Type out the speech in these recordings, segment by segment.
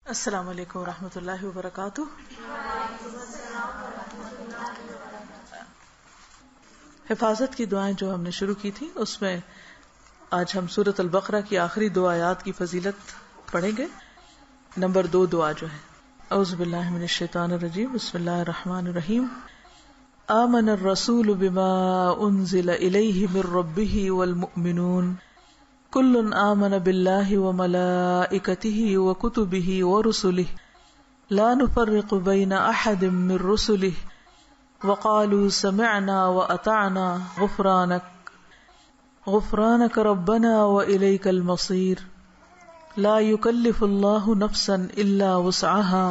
السلام علیکم ورحمۃ اللہ وبرکاتہ۔ حفاظت کی دعائیں جو ہم نے شروع کی تھی، اس میں آج ہم سورۃ البقرہ کی آخری 2 آیات کی فضیلت پڑھیں گے۔ نمبر 2 دعا جو ہے، اعوذ باللہ من الشیطان الرجیم، بسم اللہ الرحمن الرحیم۔ آمن الرسول بما انزل الیہ من ربہ والمؤمنون کل آمن باللہ وملائکتہ وکتبہ ورسلہ لا نفرق بین احد من رسلہ وقالوا سمعنا واطعنا غفرانک ربنا والیک المصیر لا یکلف اللہ نفسا الا وسعها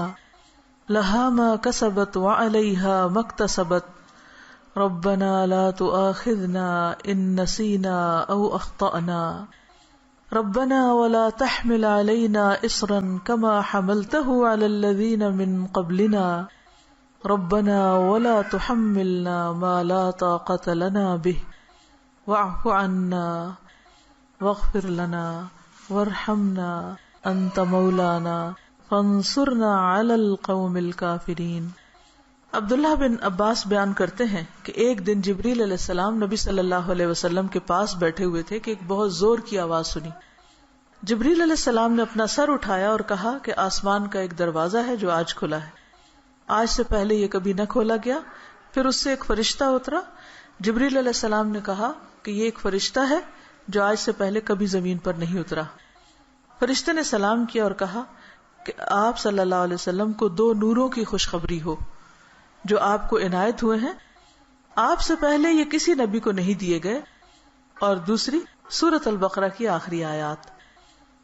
لها ما کسبت وعلیہا ما اکتسبت ربنا لا تؤاخذنا ان نسینا او اخطأنا ربنا ولا تحمل علينا إصرا كما حملته على الذين من قبلنا ربنا ولا تحملنا ما لا طاقة لنا به واعف عنا واغفر لنا وارحمنا أنت مولانا فانصرنا على القوم الكافرين۔ عبداللہ بن عباس بیان کرتے ہیں کہ ایک دن جبریل علیہ السلام نبی صلی اللہ علیہ وسلم کے پاس بیٹھے ہوئے تھے کہ ایک بہت زور کی آواز سنی۔ جبریل علیہ السلام نے اپنا سر اٹھایا اور کہا کہ آسمان کا ایک دروازہ ہے جو آج کھلا ہے، آج سے پہلے یہ کبھی نہ کھولا گیا۔ پھر اس سے ایک فرشتہ اترا۔ جبریل علیہ السلام نے کہا کہ یہ ایک فرشتہ ہے جو آج سے پہلے کبھی زمین پر نہیں اترا۔ فرشتے نے سلام کیا اور کہا کہ آپ صلی اللہ علیہ وسلم کو 2 نوروں کی خوشخبری ہو جو آپ کو عنایت ہوئے ہیں، آپ سے پہلے یہ کسی نبی کو نہیں دیے گئے، اور دوسری سورۃ البقرہ کی آخری آیات۔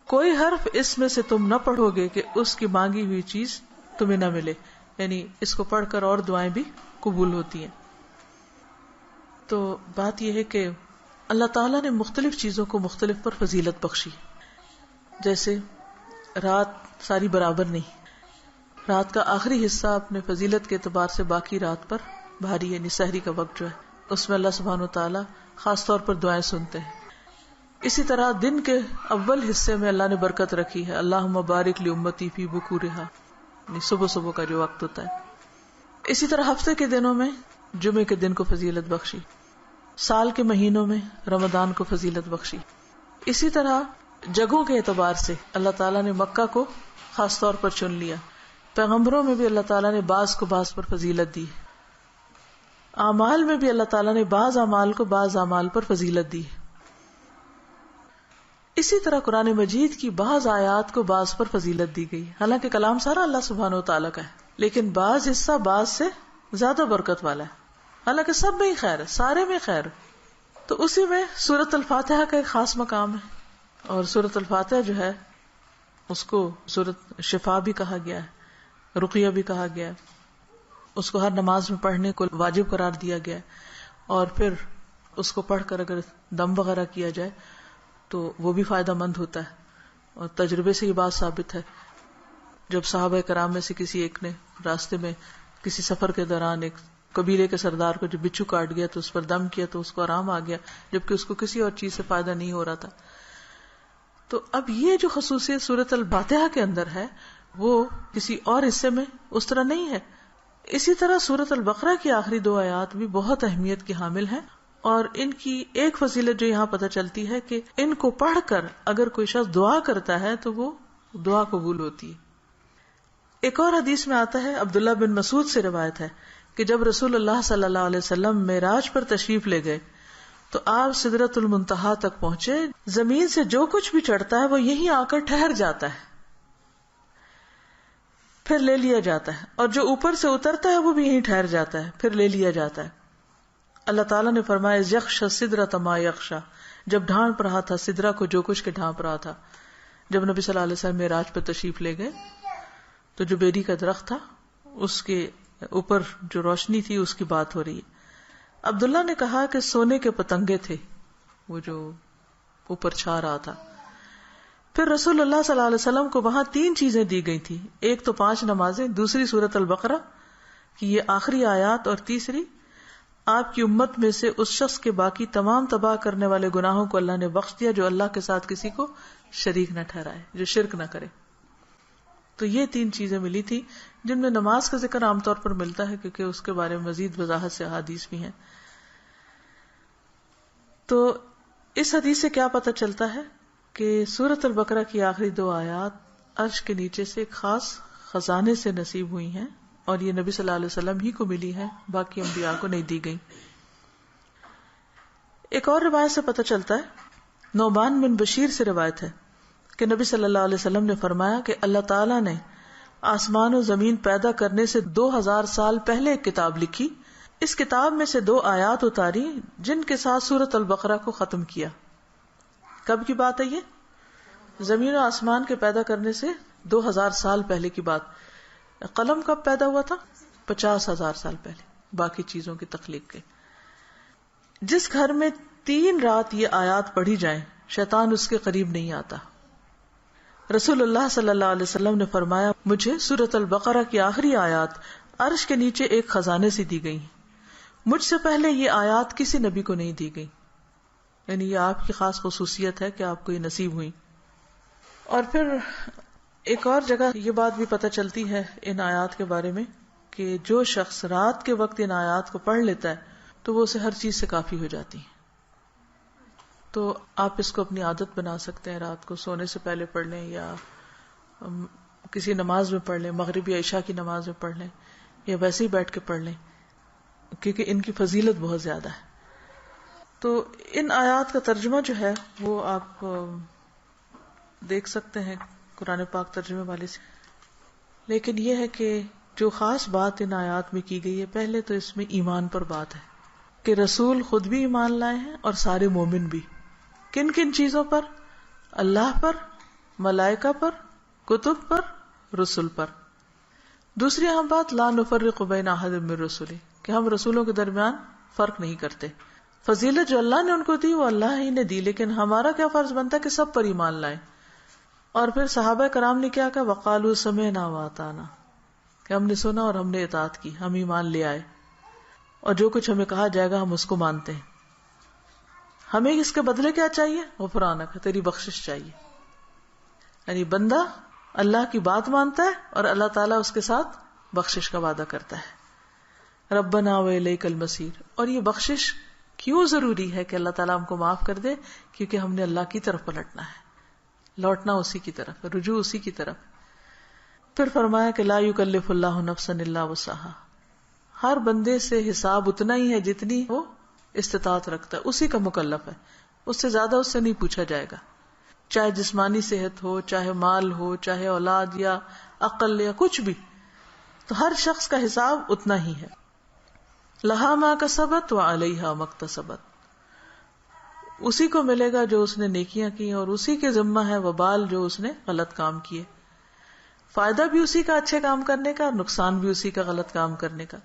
کوئی حرف اس میں سے تم نہ پڑھو گے کہ اس کی مانگی ہوئی چیز تمہیں نہ ملے، یعنی اس کو پڑھ کر اور دعائیں بھی قبول ہوتی ہیں۔ تو بات یہ ہے کہ اللہ تعالیٰ نے مختلف چیزوں کو مختلف پر فضیلت بخشی، جیسے رات ساری برابر نہیں، رات کا آخری حصہ اپنے فضیلت کے اعتبار سے باقی رات پر بھاری، یعنی سحری کا وقت جو ہے اس میں اللہ سبحانہ وتعالیٰ خاص طور پر دعائیں سنتے ہیں۔ اسی طرح دن کے اول حصے میں اللہ نے برکت رکھی ہے، اللہم بارک لامتی فی بکورہا، یعنی صبح صبح کا جو وقت ہوتا ہے۔ اسی طرح ہفتے کے دنوں میں جمعے کے دن کو فضیلت بخشی، سال کے مہینوں میں رمضان کو فضیلت بخشی۔ اسی طرح جگہوں کے اعتبار سے اللہ تعالیٰ نے مکہ کو خاص طور پر چن لیا، پیغمبروں میں بھی اللہ تعالیٰ نے بعض کو بعض پر فضیلت دی، اعمال میں بھی اللہ تعالیٰ نے بعض اعمال کو بعض اعمال پر فضیلت دی۔ اسی طرح قرآن مجید کی بعض آیات کو بعض پر فضیلت دی گئی، حالانکہ کلام سارا اللہ سبحانہ وتعالیٰ کا ہے، لیکن بعض حصہ بعض سے زیادہ برکت والا ہے، حالانکہ سب میں ہی خیر ہے، سارے میں خیر ہے۔ تو اسی میں سورۃ الفاتحہ کا ایک خاص مقام ہے، اور سورۃ الفاتحہ جو ہے اس کو سورۃ شفا بھی کہا گیا ہے، رقیہ بھی کہا گیا ہے، اس کو ہر نماز میں پڑھنے کو واجب قرار دیا گیا ہے، اور پھر اس کو پڑھ کر اگر دم وغیرہ کیا جائے تو وہ بھی فائدہ مند ہوتا ہے، اور تجربے سے یہ بات ثابت ہے۔ جب صحابہ کرام میں سے کسی ایک نے راستے میں کسی سفر کے دوران ایک قبیلے کے سردار کو جو بچھو کاٹ گیا تو اس پر دم کیا تو اس کو آرام آ گیا، جبکہ اس کو کسی اور چیز سے فائدہ نہیں ہو رہا تھا۔ تو اب یہ جو خصوصیت سورۃ الفاتحہ کے اندر ہے وہ کسی اور حصے میں اس طرح نہیں ہے۔ اسی طرح سورۃ البقرہ کی آخری 2 آیات بھی بہت اہمیت کی حامل ہیں، اور ان کی ایک فضیلت جو یہاں پتہ چلتی ہے کہ ان کو پڑھ کر اگر کوئی شخص دعا کرتا ہے تو وہ دعا قبول ہوتی ہے۔ ایک اور حدیث میں آتا ہے، عبداللہ بن مسعود سے روایت ہے کہ جب رسول اللہ صلی اللہ علیہ وسلم معراج پر تشریف لے گئے تو آپ سدرۃ المنتہا تک پہنچے، زمین سے جو کچھ بھی چڑھتا ہے وہ یہیں آ کر ٹھہر جاتا ہے، پھر لے لیا جاتا ہے، اور جو اوپر سے اترتا ہے وہ بھی یہیں ٹھہر جاتا ہے، پھر لے لیا جاتا ہے۔ اللہ تعالیٰ نے فرمایا یغشی السدرۃ ما یغشی، جب ڈھانپ رہا تھا سدرہ کو جو کچھ کے ڈھانپ رہا تھا۔ جب نبی صلی اللہ علیہ وسلم معراج پہ تشریف لے گئے تو جو بیری کا درخت تھا اس کے اوپر جو روشنی تھی اس کی بات ہو رہی ہے۔ عبداللہ نے کہا کہ سونے کے پتنگے تھے وہ جو اوپر چھا رہا تھا۔ پھر رسول اللہ صلی اللہ علیہ وسلم کو وہاں 3 چیزیں دی گئی تھی، ایک تو 5 نمازیں، دوسری سورۃ البقرہ کی یہ آخری آیات، اور تیسری آپ کی امت میں سے اس شخص کے باقی تمام تباہ کرنے والے گناہوں کو اللہ نے بخش دیا جو اللہ کے ساتھ کسی کو شریک نہ ٹھہرائے، جو شرک نہ کرے۔ تو یہ 3 چیزیں ملی تھی جن میں نماز کا ذکر عام طور پر ملتا ہے کیونکہ اس کے بارے میں مزید وضاحت سے احادیث بھی ہیں. تو اس حدیث سے کیا پتہ چلتا ہے کہ سورۃ البقرہ کی آخری 2 آیات عرش کے نیچے سے ایک خاص خزانے سے نصیب ہوئی ہیں اور یہ نبی صلی اللہ علیہ وسلم ہی کو ملی ہے، باقی انبیاء کو نہیں دی گئی. ایک اور روایت سے پتہ چلتا ہے، نعمان بن بشیر سے روایت ہے کہ نبی صلی اللہ علیہ وسلم نے فرمایا کہ اللہ تعالیٰ نے آسمان و زمین پیدا کرنے سے 2000 سال پہلے ایک کتاب لکھی. اس کتاب میں سے 2 آیات اتاری جن کے ساتھ سورۃ البقرہ کو ختم کیا. کب کی بات ہے یہ؟ زمین و آسمان کے پیدا کرنے سے 2000 سال پہلے کی بات. قلم کب پیدا ہوا تھا؟ 50,000 سال پہلے، باقی چیزوں کی تخلیق کے. جس گھر میں 3 رات یہ آیات پڑھی جائیں شیطان اس کے قریب نہیں آتا. رسول اللہ صلی اللہ علیہ وسلم نے فرمایا، مجھے سورۃ البقرہ کی آخری آیات عرش کے نیچے ایک خزانے سے دی گئی. مجھ سے پہلے یہ آیات کسی نبی کو نہیں دی گئی، یعنی یہ آپ کی خاص خصوصیت ہے کہ آپ کو یہ نصیب ہوئی. اور پھر ایک اور جگہ یہ بات بھی پتہ چلتی ہے ان آیات کے بارے میں کہ جو شخص رات کے وقت ان آیات کو پڑھ لیتا ہے تو وہ اسے ہر چیز سے کافی ہو جاتی ہیں. تو آپ اس کو اپنی عادت بنا سکتے ہیں، رات کو سونے سے پہلے پڑھ لیں یا کسی نماز میں پڑھ لیں، مغرب یا عشاء کی نماز میں پڑھ لیں یا ویسے ہی بیٹھ کے پڑھ لیں، کیونکہ ان کی فضیلت بہت زیادہ ہے. تو ان آیات کا ترجمہ جو ہے وہ آپ دیکھ سکتے ہیں قرآن پاک ترجمے والے سے. لیکن یہ ہے کہ جو خاص بات ان آیات میں کی گئی ہے، پہلے تو اس میں ایمان پر بات ہے کہ رسول خود بھی ایمان لائے ہیں اور سارے مومن بھی. کن کن چیزوں پر؟ اللہ پر، ملائکہ پر، کتب پر، رسول پر. دوسری اہم بات، لا نفرق بین احد من رسلہ، کہ ہم رسولوں کے درمیان فرق نہیں کرتے. فضیلت جو اللہ نے ان کو دی وہ اللہ ہی نے دی، لیکن ہمارا کیا فرض بنتا ہے کہ سب پر ایمان لائیں. اور پھر صحابہ کرام نے کیا کہا، وقالوا سمعنا واطعنا، کہ ہم نے سنا اور ہم نے اطاعت کی، ہم ایمان لے آئے اور جو کچھ ہمیں کہا جائے گا ہم اس کو مانتے ہیں. ہمیں اس کے بدلے کیا چاہیے؟ غفرانک، تیری بخشش چاہیے. یعنی بندہ اللہ کی بات مانتا ہے اور اللہ تعالیٰ اس کے ساتھ بخشش کا وعدہ کرتا ہے. ربنا وإلیک المصیر. اور یہ بخشش کیوں ضروری ہے کہ اللہ تعالیٰ ہم کو معاف کر دے؟ کیونکہ ہم نے اللہ کی طرف پلٹنا ہے، لوٹنا اسی کی طرف، رجوع اسی کی طرف. پھر فرمایا کہ لا یکلف اللہ نفسا الا وسعها. ہر بندے سے حساب اتنا ہی ہے جتنی وہ استطاعت رکھتا ہے، اسی کا مکلف ہے، اس سے زیادہ اس سے نہیں پوچھا جائے گا. چاہے جسمانی صحت ہو، چاہے مال ہو، چاہے اولاد یا عقل یا کچھ بھی، تو ہر شخص کا حساب اتنا ہی ہے. لہا ما کسبت وعلیہا ما اکتسبت. اسی کو ملے گا جو اس نے نیکیاں کی اور اسی کے ذمہ ہے وبال جو اس نے غلط کام کیے. فائدہ بھی اسی کا اچھے کام کرنے کا اور نقصان بھی اسی کا غلط کام کرنے کا.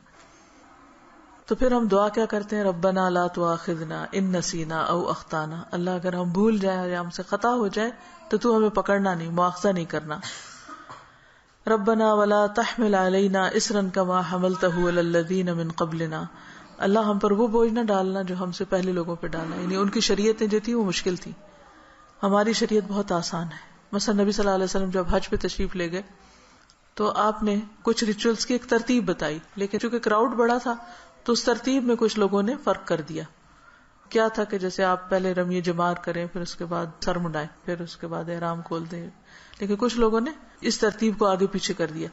تو پھر ہم دعا کیا کرتے ہیں، ربنا لا تؤاخذنا ان نسینا او اخطانا. اللہ اگر ہم بھول جائیں یا ہم سے خطا ہو جائے تو ہمیں پکڑنا نہیں، مؤاخذہ نہیں کرنا. ربنا ولا تحمل علینا اصرا کما حملته علی الذین من قبلنا. اللہ ہم پر وہ بوجھ نہ ڈالنا جو ہم سے پہلے لوگوں پہ ڈالا. یعنی ان کی شریعتیں جو تھی وہ مشکل تھی، ہماری شریعت بہت آسان ہے. مثلا نبی صلی اللہ علیہ وسلم جب حج پہ تشریف لے گئے تو آپ نے کچھ ریچولز کی ایک ترتیب بتائی، لیکن چونکہ کراؤڈ بڑا تھا تو اس ترتیب میں کچھ لوگوں نے فرق کر دیا. کیا تھا کہ جیسے آپ پہلے رمی جمار کریں، پھر اس کے بعد سر منڈائیں، پھر اس کے بعد احرام کھول دیں، لیکن کچھ لوگوں نے اس ترتیب کو آگے پیچھے کر دیا.